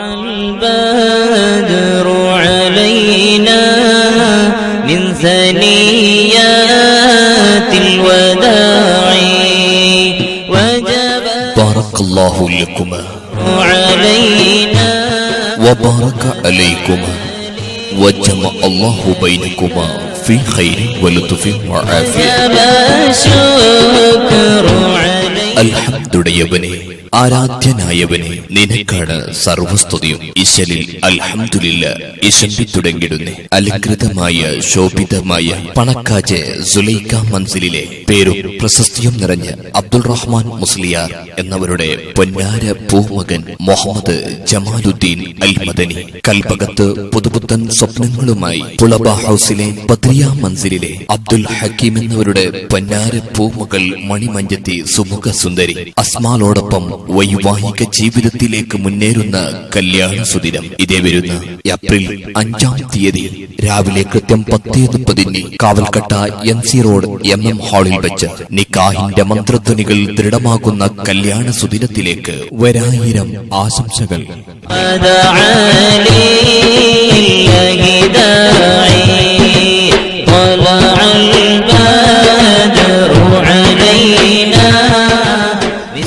البدر علينا من ثنيات الوداع وجب بارك الله لكما علينا وبارك عليكما وجمع الله بينكما في خير ولطف وعافية. الشكر علينا അൽഹംദുലില്ലാഹ്, ആരാധ്യനായവനെ നിനക്കാണ് സർവസ്തുതിയും. ഇശലിൽ അൽഹംദുലില്ലാഹ് ഇശമ്പി തുടങ്ങിടുന്നേ. അലങ്കൃതമായ ശോഭിതമായ പണക്കാജ് സുലൈഖ മൻസിലിലെ പേരും പ്രശസ്തിയും നിറഞ്ഞ അബ്ദുൾ റഹ്മാൻ മുസ്ലിയാർ എന്നവരുടെ പൊന്നാര പൂമകൻ മുഹമ്മദ് ജമാലുദ്ദീൻ അൽ മദനി കൽപകത്ത് പുതുപുത്തൻ സ്വപ്നങ്ങളുമായി പുളബ ഹൗസിലെ ബദ്രിയ മൻസിലിലെ അബ്ദുൽ ഹക്കീം എന്നവരുടെ പൊന്നാര പൂമകൾ മണിമഞ്ചത്തി സുമുഖ സുന്ദരി അസ്മാലോടൊപ്പം വൈവാഹിക ജീവിതത്തിലേക്ക് മുന്നേറുന്ന കല്യാണ സുദിനം ഇതേ വരുന്ന ഏപ്രിൽ 5-ാം തീയതി രാവിലെ കൃത്യം 10:30 കാവൽക്കട്ട NC റോഡ് MM ഹാളിൽ വെച്ച് നിക്കാഹിന്റെ മന്ത്രധ്വനികൾ ദൃഢമാകുന്ന കല്യാണ സുദിനത്തിലേക്ക് ഒരായിരം ആശംസകൾ.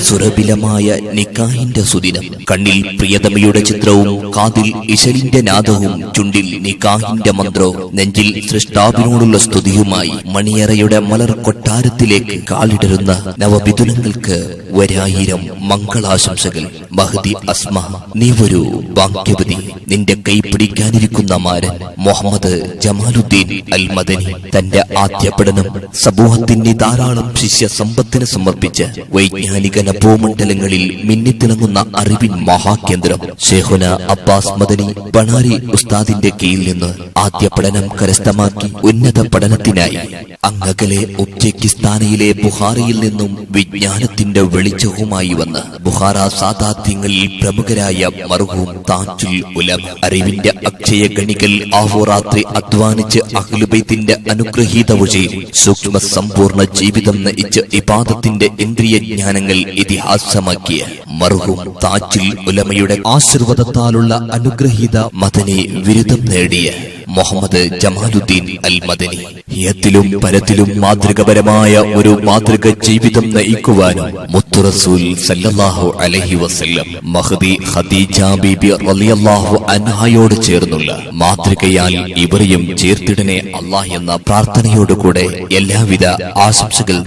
സുരഭിലമായ നിക്കാഹിന്റെ സുദിനം. കണ്ണിൽ പ്രിയതമയുടെ ചിത്രവും, കാതിൽ ഇശലിന്റെ നാദവും, ചുണ്ടിൽ നിക്കാഹിന്റെ മന്ത്രവും, നെഞ്ചിൽ സൃഷ്ടാവിനോടുള്ള സ്തുതിയുമായി മണിയറയുടെ മലർ കൊട്ടാരത്തിലേക്ക് കാലിടരുന്ന നവവിധുലങ്ങൾക്ക് ഒരായിരം മംഗളാശംസകൾ. മഹദി അസ്മ, നീ ഒരു ഭാഗ്യവതി. നിന്റെ കൈ പിടിക്കാനിരിക്കുന്ന മാരൻ മുഹമ്മദ് ജമാലുദ്ദീൻ അൽ മദനി തന്റെ ആദ്യ പഠനം സമൂഹത്തിന്റെ ധാരാളം ശിഷ്യ സമ്പത്തിന് സമർപ്പിച്ച് വൈജ്ഞാനിക ഭൂമണ്ഡലങ്ങളിൽ മിന്നിത്തിളങ്ങുന്ന അറിവിൻ മഹാകേന്ദ്രം ഷേഖുന അബ്ബാസ് മദനി ബണാരി ഉസ്താദിന്റെ കീഴിൽ നിന്ന് ആദ്യ പഠനം കരസ്ഥമാക്കി ഉന്നത പഠനത്തിനായി അങ്ങകലെ ഉസ്ബെക്കിസ്ഥാനിലെ ബുഖാറയിൽ നിന്നും വിജ്ഞാനത്തിന്റെ വെളിച്ചവുമായി വന്ന് ബുഖാറ സാദാത്യങ്ങളിൽ പ്രമുഖരായ മർഹൂം താജുൽ ഉലമ അറിവിന്റെ അക്ഷയ ഗണികൾ ആഹോരാത്രി അധ്വാനിച്ച് അഹ്ലുബൈത്തിന്റെ അനുഗ്രഹീത വഴിയിൽ സൂക്ഷ്മ സമ്പൂർണ്ണ ജീവിതം നയിച്ച് ഇബാദത്തിന്റെ ഇന്ദ്രിയ ജ്ഞാനങ്ങൾ ഇതിഹാസമാക്കിയ മർഹൂം താജുൽ ഉലമയുടെ ആശീർവാദത്താലുള്ള അനുഗ്രഹീത മദനി ബിരുദം നേടിയ മുഹമ്മദ് ജമാലുദ്ദീൻ അൽ മദനി യത്തിലും പരത്തിലും മാതൃകപരമായ ഒരു മാതൃക ജീവിതം നയിക്കുവാനും മുത്തു റസൂൽ സല്ലല്ലാഹു അലൈഹി വസല്ലം മഹദി ഖദീജ ബീബി റളിയല്ലാഹു അൻഹയോട് ചേർന്നുള്ള മാതൃകയാൽ ഇവരെയും ചേർത്തിടനെ അല്ലാഹ് എന്ന പ്രാർത്ഥനയോടുകൂടെ എല്ലാവിധ ആശംസകൾ